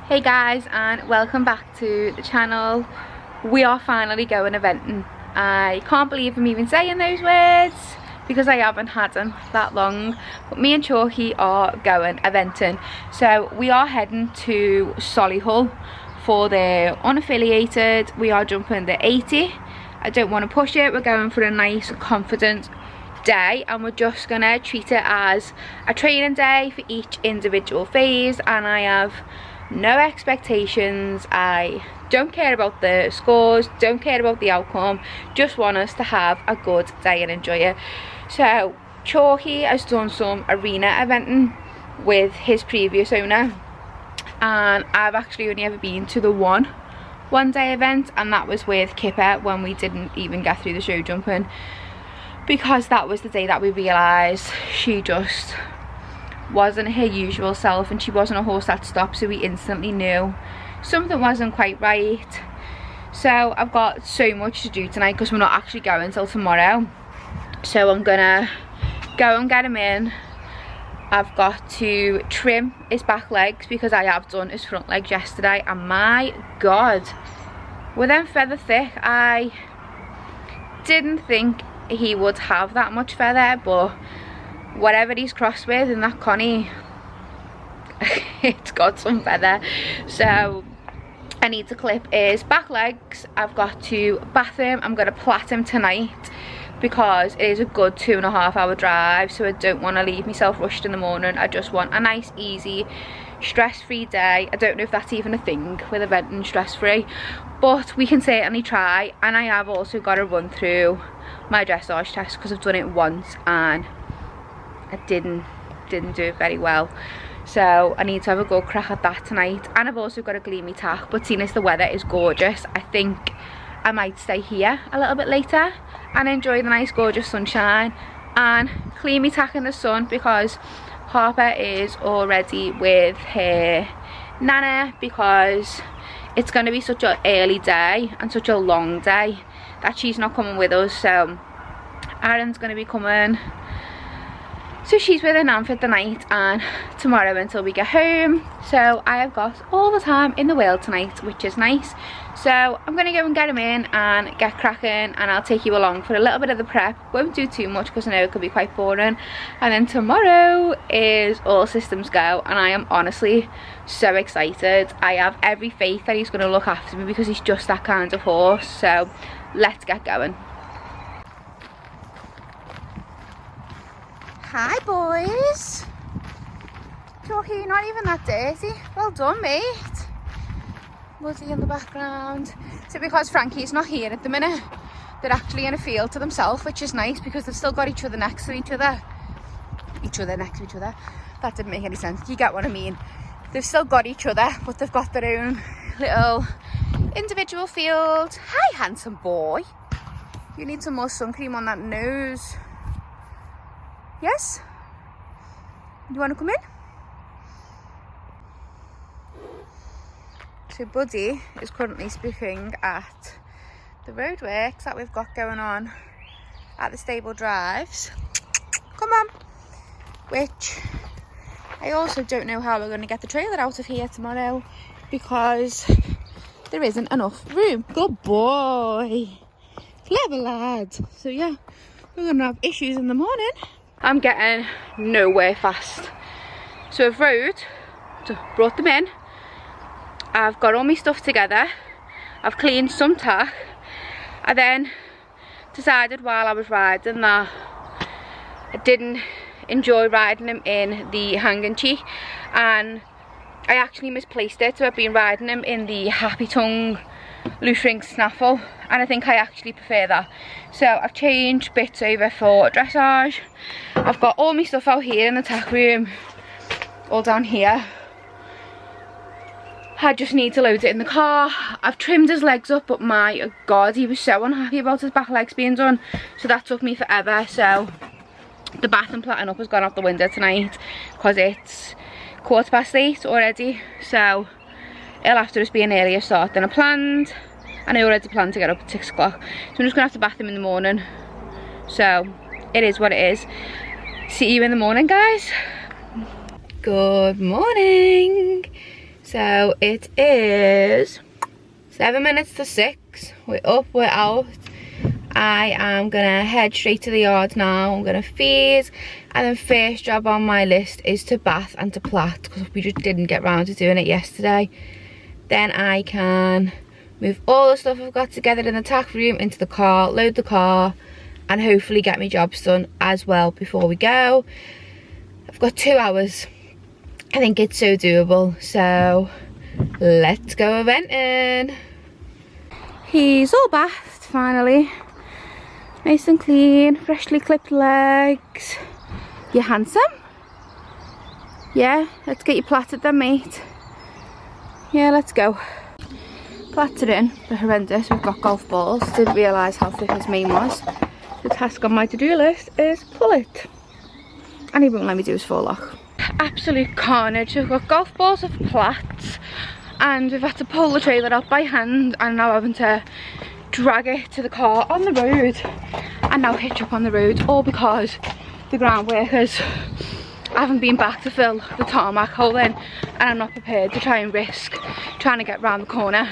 Hey guys, and welcome back to the channel. We are finally going eventing. I can't believe I'm even saying those words because I haven't had them that long, but me and Chalky are going eventing. So we are heading to Solihull for their unaffiliated. We are jumping the 80. I don't want to push it. We're going for a nice confident day, and we're just gonna treat it as a training day for each individual phase, and I have no expectations. I don't care about the scores, don't care about the outcome, just want us to have a good day and enjoy it. So Chalky has done some arena eventing with his previous owner, and I've actually only ever been to the one day event, and that was with Kipper when we didn't even get through the show jumping, because that was the day that we realised she just wasn't her usual self and she wasn't a horse that stopped, so we instantly knew something wasn't quite right. So I've got so much to do tonight because we're not actually going until tomorrow, so I'm gonna go and get him in. I've got to trim his back legs because I have done his front legs yesterday, and my god, with them feather thick. I didn't think he would have that much feather, but whatever he's crossed with in that Connie, it's got some feather. So I need to clip his back legs. I've got to bath him. I'm going to plait him tonight because it is a good 2.5 hour drive, so I don't want to leave myself rushed in the morning. I just want a nice, easy, stress-free day. I don't know if that's even a thing with eventing, stress-free, but we can certainly try. And I have also got to run through my dressage test because I've done it once and I didn't do it very well, so I need to have a good crack at that tonight. And I've also got a gleamy tack, but seeing as the weather is gorgeous, I think I might stay here a little bit later and enjoy the nice gorgeous sunshine and clean me tack in the sun, because Harper is already with her nana because it's going to be such an early day and such a long day that she's not coming with us. So Aaron's going to be coming, so she's with her nan for the night and tomorrow until we get home. So I have got all the time in the world tonight, which is nice. So I'm going to go and get him in and get cracking, and I'll take you along for a little bit of the prep. Won't do too much because I know it could be quite boring. And then tomorrow is all systems go, and I am honestly so excited. I have every faith that he's going to look after me because he's just that kind of horse. So let's get going. Hi boys. Chalky, you're not even that dirty. Well done, mate. Muddy in the background. So because Frankie's not here at the minute, they're actually in a field to themselves, which is nice because they've still got each other next to each other. That didn't make any sense. You get what I mean. They've still got each other, but they've got their own little individual field. Hi, handsome boy. You need some more sun cream on that nose. Yes? You want to come in? So Buddy is currently speaking at the roadworks that we've got going on at the stable drives. Come on. Which I also don't know how we're going to get the trailer out of here tomorrow because there isn't enough room. Good boy. Clever lad. So yeah, we're going to have issues in the morning. I'm getting nowhere fast. So I've brought them in. I've got all my stuff together. I've cleaned some tack. I then decided while I was riding that I didn't enjoy riding him in the hanging cheek, and I actually misplaced it. So I've been riding him in the happy tongue loose ring snaffle, and I think I actually prefer that. So I've changed bits over for dressage. I've got all my stuff out here in the tack room, all down here. I just need to load it in the car. I've trimmed his legs up, but my god, he was so unhappy about his back legs being done, so that took me forever. So the bath and plaiting up has gone out the window tonight because it's 8:15 already, so it'll have to just be an earlier start than I planned, and I already planned to get up at 6 o'clock, so I'm just gonna have to bath him in the morning. So it is what it is. See you in the morning, guys. Good morning. So it is 7 minutes to 6. We're up, we're out. I am gonna head straight to the yard now. I'm gonna feed, and then first job on my list is to bath and to plait, because we just didn't get round to doing it yesterday. Then I can move all the stuff I've got together in the tack room into the car, load the car, and hopefully get my jobs done as well before we go. I've got 2 hours. I think it's so doable, so let's go eventing. He's all bathed finally. Nice and clean, freshly clipped legs. You handsome? Yeah, let's get you plaited then, mate. Yeah, let's go. Plaited in, they're horrendous. We've got golf balls. Didn't realise how thick his mane was. The task on my to-do list is pull it. And he won't let me do his forelock. Absolute carnage. We've got golf balls of plaits, and we've had to pull the trailer up by hand, and now having to drag it to the car on the road and now hitch up on the road, all because the ground workers haven't been back to fill the tarmac hole in, and I'm not prepared to try and risk trying to get round the corner.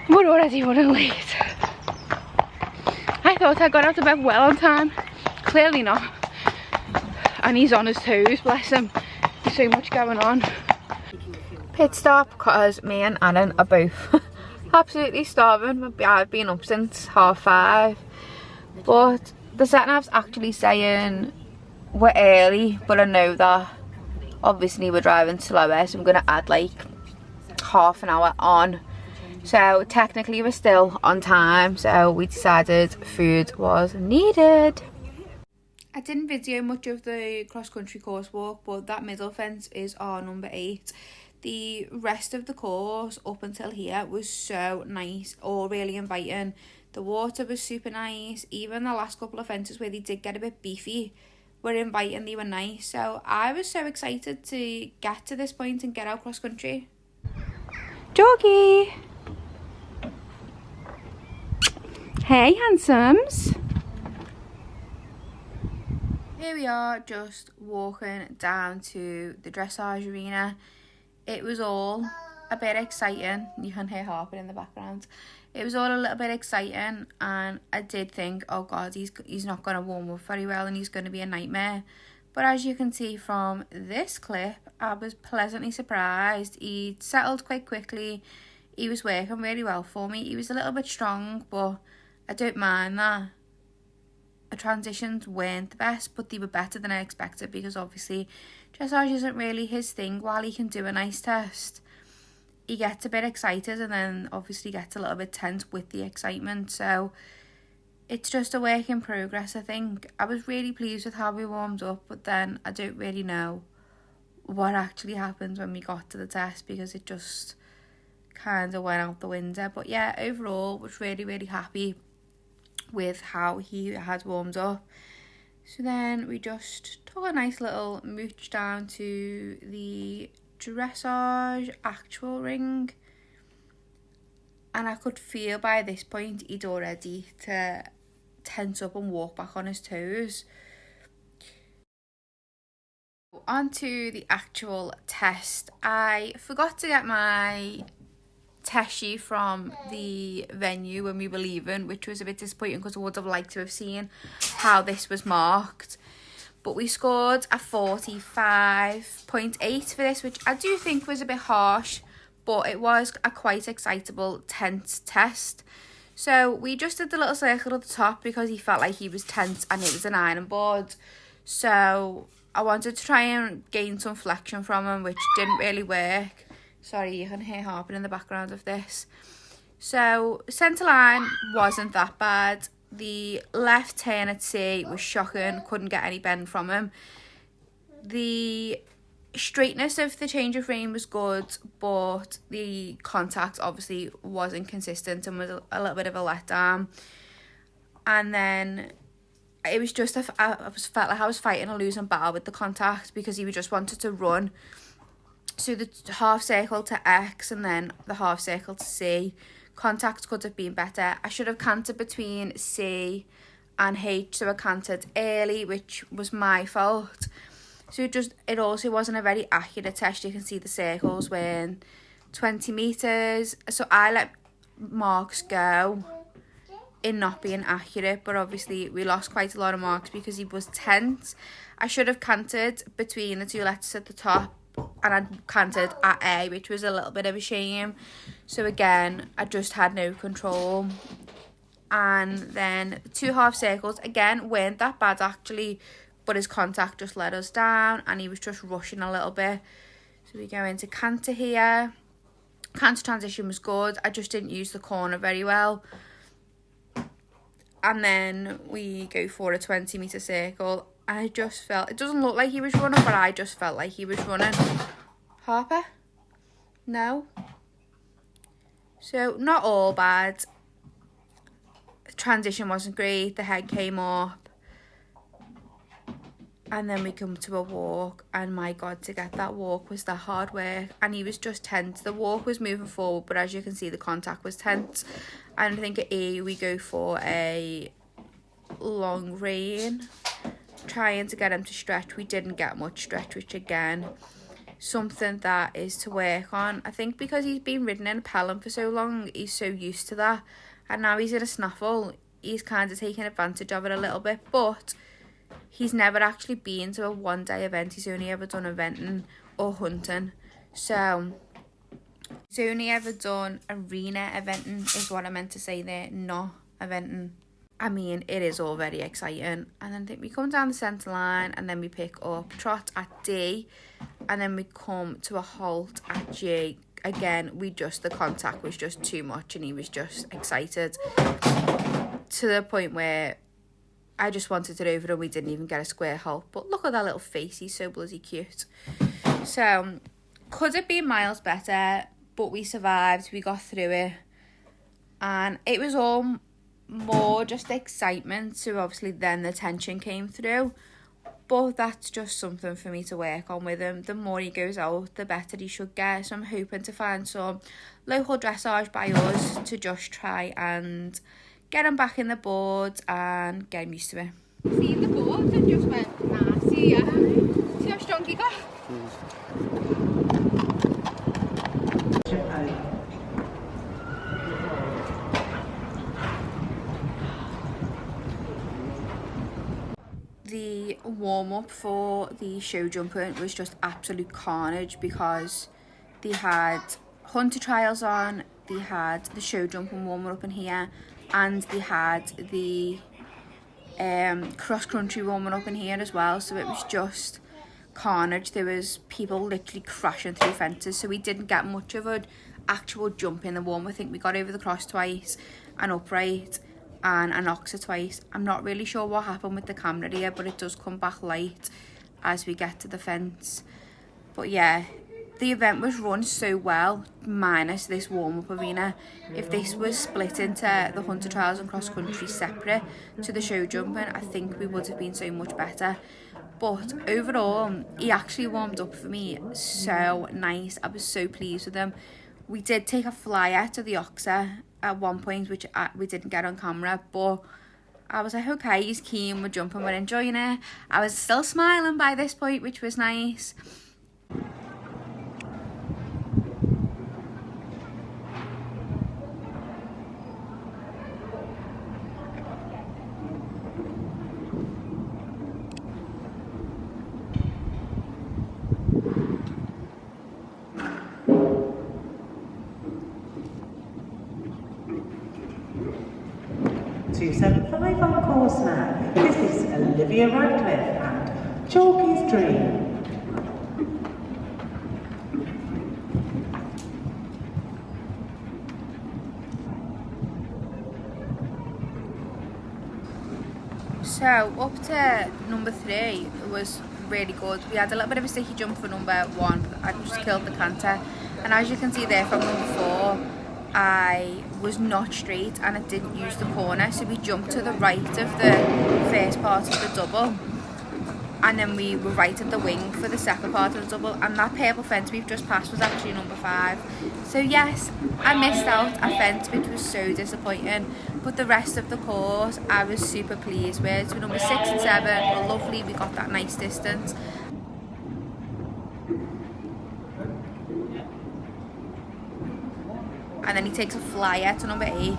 We're already running late. I thought I got out of bed well on time. Clearly not. And he's on his toes, bless him. There's so much going on. Pit stop, because me and Annan are both absolutely starving. I've been up since 5:30, but the sat-nav's actually saying we're early, but I know that obviously we're driving slower, so I'm going to add like half an hour on. So technically we're still on time, so we decided food was needed. I didn't video much of the cross-country course walk, but that middle fence is our number 8. The rest of the course up until here was so nice, all really inviting. The water was super nice. Even the last couple of fences where they did get a bit beefy were inviting, they were nice. So I was so excited to get to this point and get out cross country. Doggy! Hey handsomes! Here we are, just walking down to the dressage arena. It was all a bit exciting. You can hear Harper in the background. It was all a little bit exciting, and I did think, oh god, he's not going to warm up very well and he's going to be a nightmare. But as you can see from this clip, I was pleasantly surprised. He settled quite quickly. He was working really well for me. He was a little bit strong, but I don't mind that. The transitions weren't the best, but they were better than I expected, because obviously dressage isn't really his thing. While he can do a nice test, he gets a bit excited and then obviously gets a little bit tense with the excitement. So it's just a work in progress, I think. I was really pleased with how we warmed up, but then I don't really know what actually happened when we got to the test, because it just kind of went out the window. But yeah, overall was really, really happy with how he had warmed up. So then we just took a nice little mooch down to the dressage actual ring, and I could feel by this point he'd already to tense up and walk back on his toes. On to the actual test. I forgot to get my test sheet from the venue when we were leaving, which was a bit disappointing because I would have liked to have seen how this was marked. But we scored a 45.8 for this, which I do think was a bit harsh, but it was a quite excitable, tense test. So we just did the little circle at the top because he felt like he was tense and it was an iron board. So I wanted to try and gain some flexion from him, which didn't really work. Sorry, you can hear Harper in the background of this. So centre line wasn't that bad. The left turn at C was shocking. Couldn't get any bend from him. The straightness of the change of frame was good, but the contact obviously wasn't consistent and was a little bit of a letdown. And then it was just, I felt like I was fighting a losing battle with the contact, because he just wanted to run. So the half circle to X and then the half circle to C, contact could have been better. I should have cantered between C and H, so I cantered early, which was my fault. So it also wasn't a very accurate test. You can see the circles weren't 20 metres. So I let marks go in not being accurate, but obviously we lost quite a lot of marks because he was tense. I should have canted between the two letters at the top, and I'd canted at A, which was a little bit of a shame. So again, I just had no control. And then 2 half circles, again, weren't that bad actually, but his contact just let us down and he was just rushing a little bit. So we go into canter here. Canter transition was good. I just didn't use the corner very well. And then we go for a 20 metre circle. I just felt, it doesn't look like he was running, but I just felt like he was running. Harper? No. So not all bad. The transition wasn't great. The head came up. And then we come to a walk, and my God, to get that walk was the hard work, and he was just tense. The walk was moving forward, but as you can see, the contact was tense. And I think at E, we go for a long rein, trying to get him to stretch. We didn't get much stretch, which again, something that is to work on. I think because he's been ridden in a pelham for so long, he's so used to that, and now he's in a snaffle, he's kind of taking advantage of it a little bit, but he's never actually been to a one-day event. He's only ever done eventing or hunting. So he's only ever done arena eventing is what I meant to say there, not eventing. I mean, it is all very exciting. And then I think we come down the centre line, and then we pick up trot at D, and then we come to a halt at G. Again, the contact was just too much, and he was just excited to the point where I just wanted it over, and we didn't even get a square halt. But look at that little face, he's so bloody cute. So, could it be miles better? But we survived, we got through it. And it was all more just excitement. So obviously then the tension came through. But that's just something for me to work on with him. The more he goes out, the better he should get. So I'm hoping to find some local dressage by us to just try and get him back in the board and get him used to it. Seen the board and just went, nah, see how strong he got? The warm-up for the show jumping was just absolute carnage because they had hunter trials on, they had the show jumping warm-up in here, and they had the cross-country warming up in here as well. So it was just carnage. There was people literally crashing through fences, so we didn't get much of an actual jump in the warm. I think we got over the cross twice, an upright and an oxer twice. I'm not really sure what happened with the camera here, but it does come back light as we get to the fence. But yeah, the event was run so well, minus this warm-up arena. If this was split into the hunter trials and cross country separate to the show jumping, I think we would have been so much better. But overall, he actually warmed up for me so nice. I was so pleased with him. We did take a flyer to the oxer at one point, which we didn't get on camera, but I was like, okay, he's keen, we're jumping, we're enjoying it. I was still smiling by this point, which was nice. On course now. This is Olivia Radcliffe and Chalky's Dream. So up to number 3 was really good. We had a little bit of a sticky jump for number 1. I just killed the canter, and as you can see there from number 4, I was not straight and I didn't use the corner, so we jumped to the right of the first part of the double, and then we were right at the wing for the second part of the double, and that purple fence we've just passed was actually number 5. So yes, I missed out a fence, which was so disappointing, but the rest of the course I was super pleased with. So number 6 and 7 were lovely, we got that nice distance. and then he takes a flyer to number 8.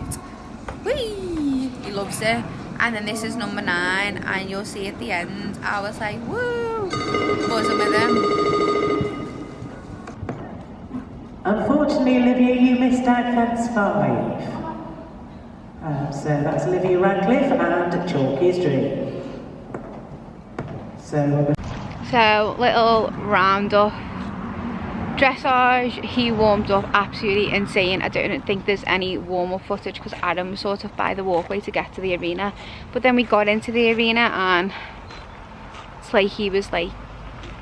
Whee! He loves it. And then this is number 9, and you'll see at the end, I was like, woo! Buzzing with him. Unfortunately, Olivia, you missed out fence 5. So that's Olivia Radcliffe and Chalky's Dream. So little roundup. Dressage, he warmed up absolutely insane. I don't think there's any warm-up footage because Adam was sort of by the walkway to get to the arena. But then we got into the arena and it's like he was like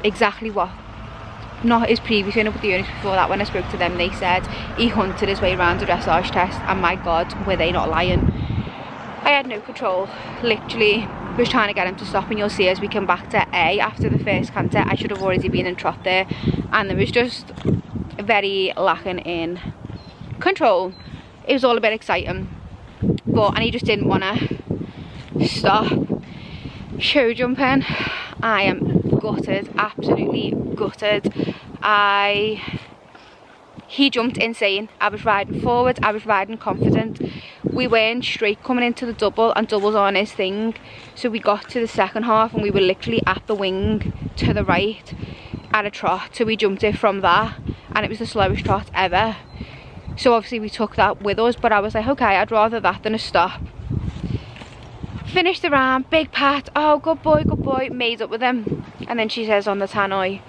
exactly what, not his previous owner but the owners before that, when I spoke to them, they said he hunted his way around the dressage test, and my god, were they not lying. I had no control, literally was trying to get him to stop, and you'll see as we come back to A after the first canter, I should have already been in trot there, and there was just very lacking in control. It was all a bit exciting, and he just didn't want to stop. Show jumping, I am gutted, absolutely gutted. He jumped insane. I was riding forward, I was riding confident. We weren't straight coming into the double, and doubles aren't his thing. So we got to the second half and we were literally at the wing to the right at a trot. So we jumped it from that, and it was the slowest trot ever. So obviously we took that with us, but I was like, okay, I'd rather that than a stop. Finished the round, big pat, oh good boy, made up with him. And then she says on the tannoy,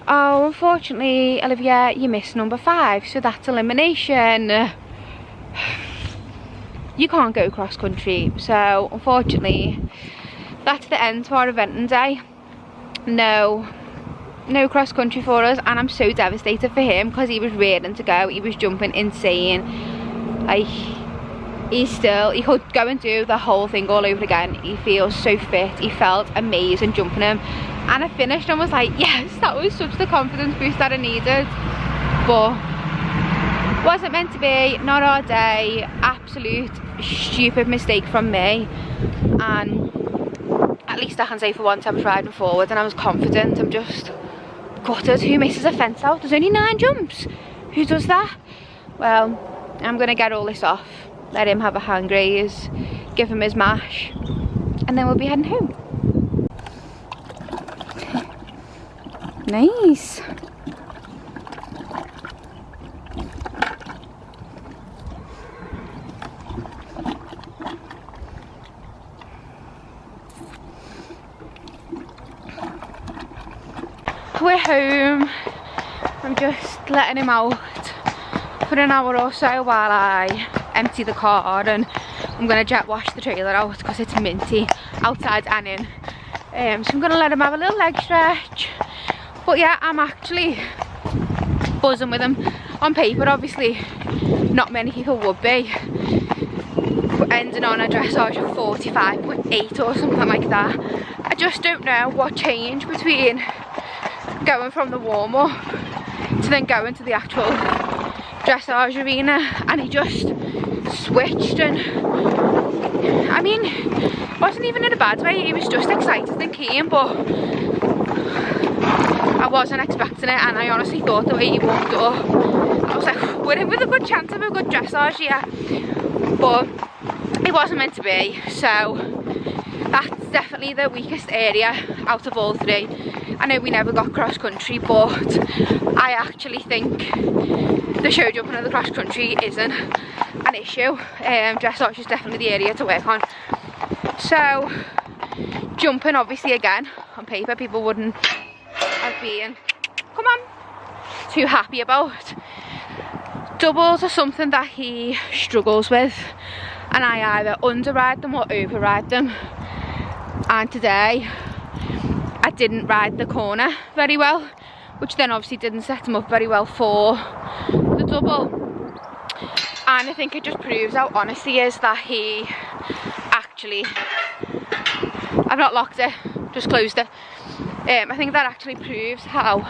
oh, unfortunately, Olivia, you missed number 5, so that's elimination. You can't go cross country, so unfortunately, that's the end to our eventing day. No cross country for us, and I'm so devastated for him because he was ready to go. He was jumping insane. Like, he could go and do the whole thing all over again. He feels so fit. He felt amazing jumping him. And I finished and was like, yes, that was such the confidence boost that I needed. But wasn't meant to be, not our day. Absolute stupid mistake from me. And at least I can say for once I was riding forward and I was confident. I'm just gutted. Who misses a fence out? There's only 9 jumps. Who does that? Well, I'm going to get all this off. Let him have a hand graze, give him his mash, and then we'll be heading home. Nice. We're home. I'm just letting him out for an hour or so while I empty the car, and I'm going to jet wash the trailer out because it's minty outside and in. So I'm going to let him have a little leg stretch. But yeah, I'm actually buzzing with him. On paper, obviously, not many people would be. But ending on a dressage of 45.8 or something like that. I just don't know what changed between going from the warm-up to then going to the actual dressage arena, and he just switched, and I mean, wasn't even in a bad way, he was just excited and keen, but I wasn't expecting it, and I honestly thought the way he walked up, I was like, we're in with a good chance of a good dressage here, but it wasn't meant to be. So that's definitely the weakest area out of all 3. I know we never got cross country, but I actually think the show jumping of the cross country isn't an issue. Dressage is definitely the area to work on. So jumping, obviously, again, on paper people wouldn't have been, come on, too happy about. Doubles are something that he struggles with, and I either underride them or override them. And today I didn't ride the corner very well, which then obviously didn't set him up very well for the double. And I think it just proves how honest he is that he actually, I've not locked it, just closed it. I think that actually proves how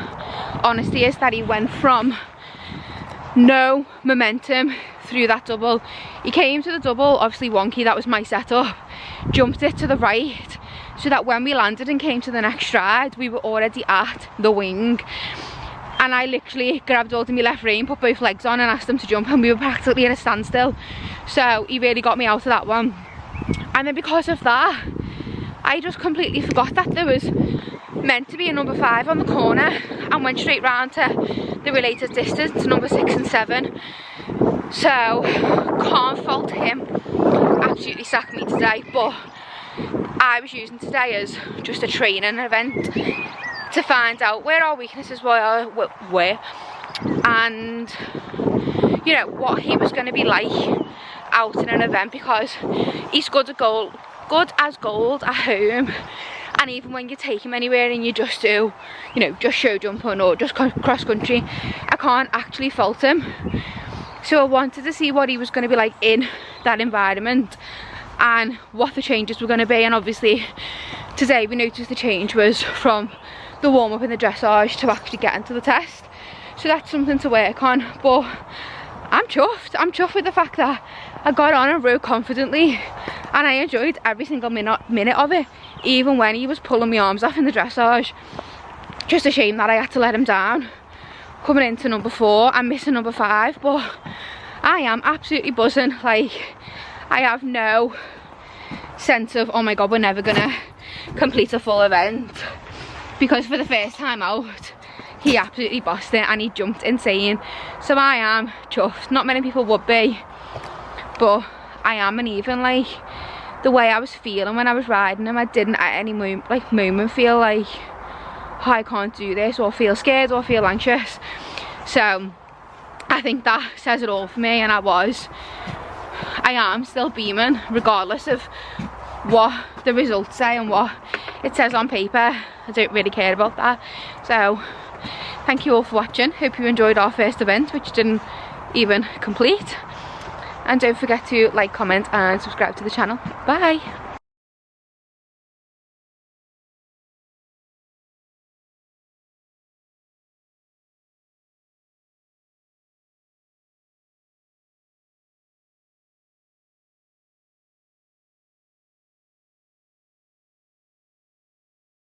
honest he is that he went from no momentum through that double. He came to the double, obviously wonky, that was my setup, jumped it to the right, so that when we landed and came to the next stride, we were already at the wing. and I literally grabbed hold of my left rein, put both legs on and asked him to jump, and we were practically in a standstill. So he really got me out of that one. And then because of that, I just completely forgot that there was meant to be a number 5 on the corner, and went straight round to the related distance, number 6 and 7. So can't fault him, absolutely sacked me today, but I was using today as just a training event to find out where our weaknesses were, and you know what he was going to be like out in an event, because he's good as gold at home, and even when you take him anywhere and you just do, you know, just show jumping or just cross country, I can't actually fault him. So I wanted to see what he was going to be like in that environment and what the changes were going to be. And obviously today we noticed the change was from the warm-up in the dressage to actually getting to the test, so that's something to work on. But I'm chuffed with the fact that I got on and rode confidently, and I enjoyed every single minute of it, even when he was pulling my arms off in the dressage. Just a shame that I had to let him down coming into number 4 and missing number 5, but I am absolutely buzzing. Like, I have no sense of, oh my god, we're never gonna complete a full event, because for the first time out he absolutely bossed it and he jumped insane. So I am chuffed. Not many people would be, but I am. And even like the way I was feeling when I was riding him, I didn't at any moment feel like, oh, I can't do this, or feel scared or feel anxious. So I think that says it all for me, and I am still beaming regardless of what the results say and what it says on paper. I don't really care about that. So thank you all for watching. Hope you enjoyed our first event, which didn't even complete, and don't forget to like, comment and subscribe to the channel. Bye.